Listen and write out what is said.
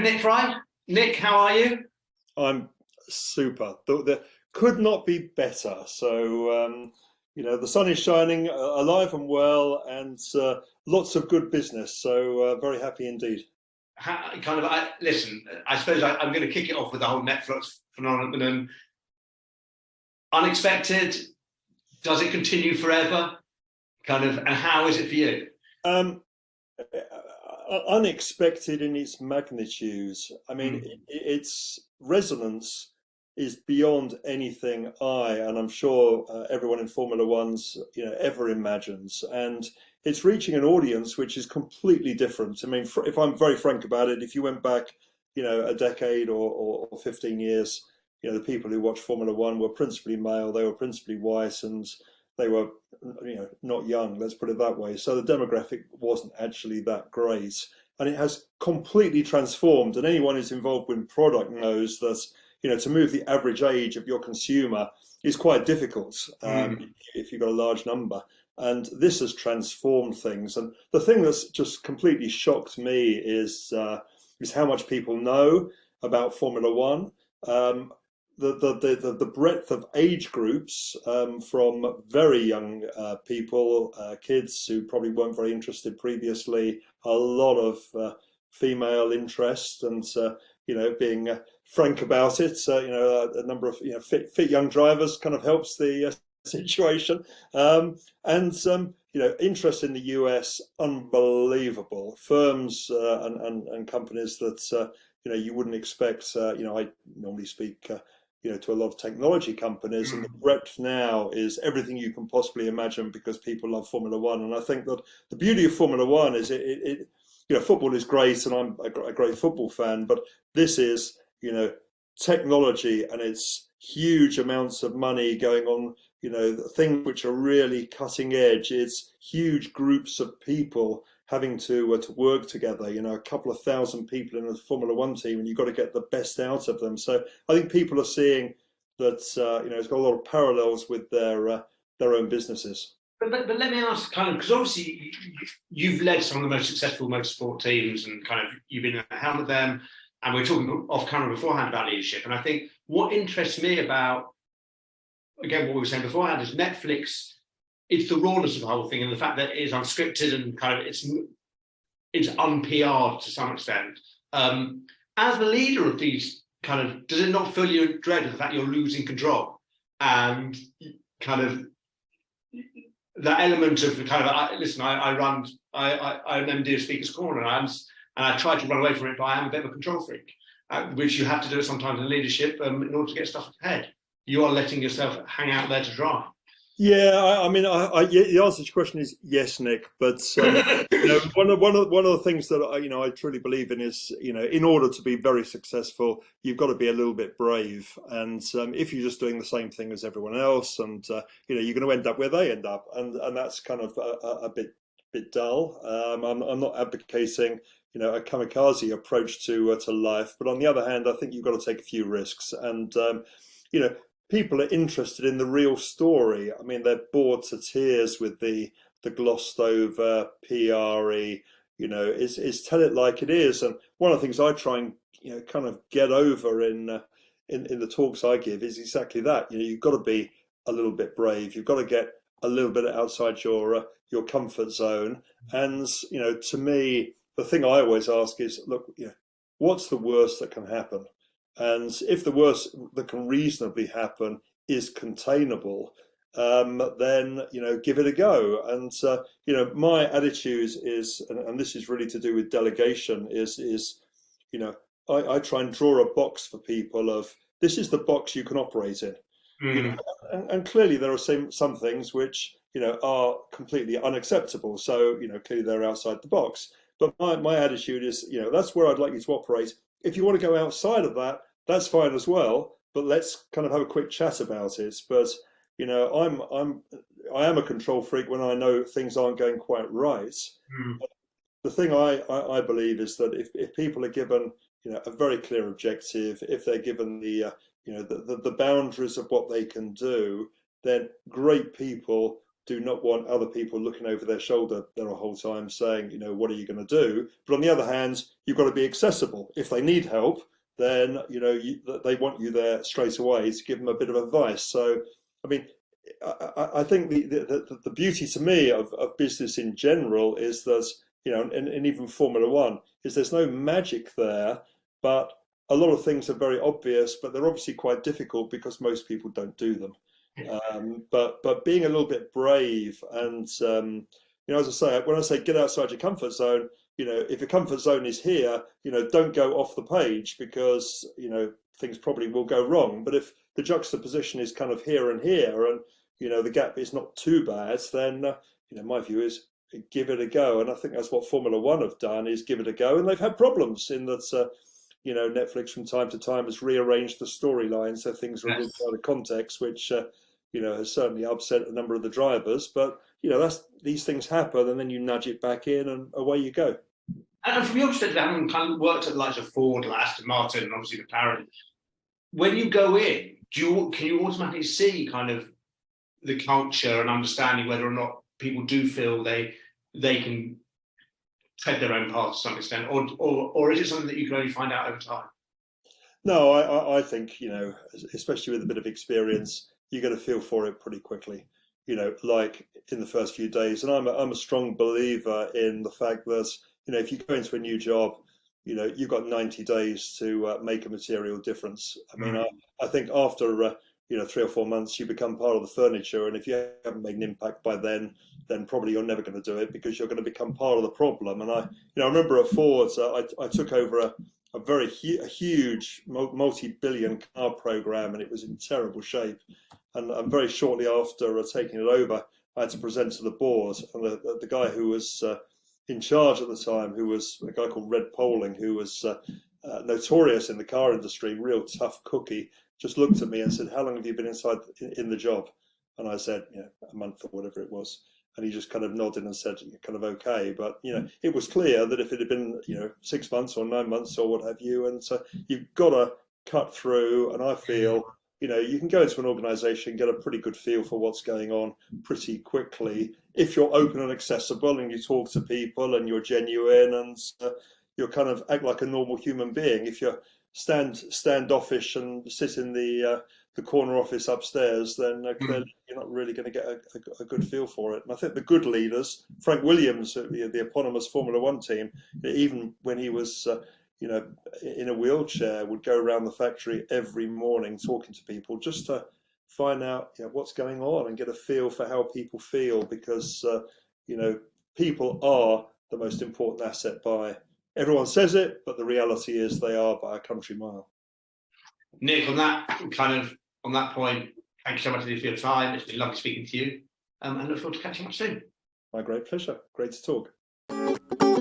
with Nick Fry. Nick, how are you? I'm super. The could not be better. So, the sun is shining, alive and well, and lots of good business. So, very happy indeed. Listen, I suppose I'm going to kick it off with the whole Netflix phenomenon. Unexpected? Does it continue forever? And how is it for you? Unexpected in its magnitude. I mean, its resonance is beyond anything and I'm sure everyone in Formula One's ever imagines, and it's reaching an audience which is completely different. I mean, if I'm very frank about it, if you went back, a decade or 15 years, the people who watched Formula One were principally male, they were principally white, and they were, not young, let's put it that way. So the demographic wasn't actually that great. And it has completely transformed. And anyone who's involved with product knows that, to move the average age of your consumer is quite difficult if you've got a large number. And this has transformed things. And the thing that's just completely shocked me is how much people know about Formula One. The breadth of age groups, from very young people, kids who probably weren't very interested previously, a lot of female interest, and being frank about it, a number of fit young drivers kind of helps the situation, and interest in the US, unbelievable. Firms and companies that you wouldn't expect. I normally speak to a lot of technology companies, and the breadth now is everything you can possibly imagine because people love Formula One. And I think that the beauty of Formula One is football is great, and I'm a great football fan, but this is, technology, and it's huge amounts of money going on, things which are really cutting edge. It's huge groups of people having to work together, a couple of thousand people in a Formula One team, and you've got to get the best out of them. So I think people are seeing that, it's got a lot of parallels with their own businesses. But let me ask, because obviously you've led some of the most successful motorsport teams, and you've been at the helm of them, and we're talking off camera beforehand about leadership. And I think what interests me about, again, what we were saying beforehand, is Netflix. It's the rawness of the whole thing, and the fact that it is unscripted and it's un-PR'd to some extent. As the leader of these, does it not fill you with dread of the fact you're losing control, and that element of I remember doing Speaker's Corner, and I tried to run away from it, but I am a bit of a control freak, which you have to do sometimes in leadership in order to get stuff ahead. You are letting yourself hang out there to dry. Yeah, the answer to your question is yes, Nick. But one of the things that I truly believe in is, in order to be very successful, you've got to be a little bit brave. And if you're just doing the same thing as everyone else, and you're going to end up where they end up, and that's kind of a bit dull. I'm not advocating a kamikaze approach to life, but on the other hand, I think you've got to take a few risks, and people are interested in the real story. I mean, they're bored to tears with the glossed over PRE. Is tell it like it is. And one of the things I try and kind of get over in the talks I give is exactly that. You've got to be a little bit brave. You've got to get a little bit outside your comfort zone. And to me, the thing I always ask is, look, what's the worst that can happen? And if the worst that can reasonably happen is containable, then give it a go. And my attitude is, and this is really to do with delegation, is I try and draw a box for people of, this is the box you can operate in. And clearly there are some things which are completely unacceptable. So clearly they're outside the box. But my attitude is, that's where I'd like you to operate. If you want to go outside of that, that's fine as well, but let's kind of have a quick chat about it. But I am a control freak when I know things aren't going quite right. The thing I believe is that if people are given a very clear objective, if they're given the boundaries of what they can do, then great people do not want other people looking over their shoulder the whole time saying, what are you going to do? But on the other hand, you've got to be accessible. If they need help, then they want you there straight away to give them a bit of advice. So, I mean, I think the beauty to me of business in general is that, and even Formula One, is there's no magic there, but a lot of things are very obvious, but they're obviously quite difficult because most people don't do them. But being a little bit brave and, as I say, when I say get outside your comfort zone, if your comfort zone is here, don't go off the page because, things probably will go wrong. But if the juxtaposition is kind of here and here and, the gap is not too bad, then, my view is give it a go. And I think that's what Formula One have done, is give it a go. And they've had problems in that, Netflix from time to time has rearranged the storyline so things are a little out of context, which, has certainly upset a number of the drivers. But, these things happen, and then you nudge it back in and away you go. And from your perspective, having kind of worked at the likes of Ford, Aston Martin, and obviously McLaren, when you go in, can you automatically see kind of the culture and understanding whether or not people do feel they can tread their own path to some extent, or is it something that you can only find out over time? No, I think, especially with a bit of experience, you get a feel for it pretty quickly. Like in the first few days, and I'm a strong believer in the fact that if you go into a new job, you've got 90 days to make a material difference. I mean, I think after 3 or 4 months, you become part of the furniture, and if you haven't made an impact by then probably you're never going to do it because you're going to become part of the problem. And I remember at Ford, I took over a very huge multi-billion car program, and it was in terrible shape. And very shortly after taking it over, I had to present to the board, and the guy who was in charge at the time, who was a guy called Red Poling, who was notorious in the car industry, real tough cookie, just looked at me and said, "How long have you been inside in the job?" And I said, a month or whatever it was. And he just kind of nodded and said, kind of okay. But, it was clear that if it had been, 6 months or 9 months or what have you, and so you've got to cut through. And I feel, you can go into an organization, get a pretty good feel for what's going on pretty quickly if you're open and accessible and you talk to people and you're genuine and you're kind of act like a normal human being. If you're standoffish and sit in the corner office upstairs, then clearly you're not really going to get a good feel for it. And I think the good leaders, Frank Williams, the eponymous Formula One team, even when he was in a wheelchair, would go around the factory every morning talking to people just to find out what's going on and get a feel for how people feel, because people are the most important asset by everyone says it, but the reality is they are by a country mile. Nick, on that point, thank you so much for your time. It's been lovely speaking to you, and look forward to catching up soon. My great pleasure. Great to talk.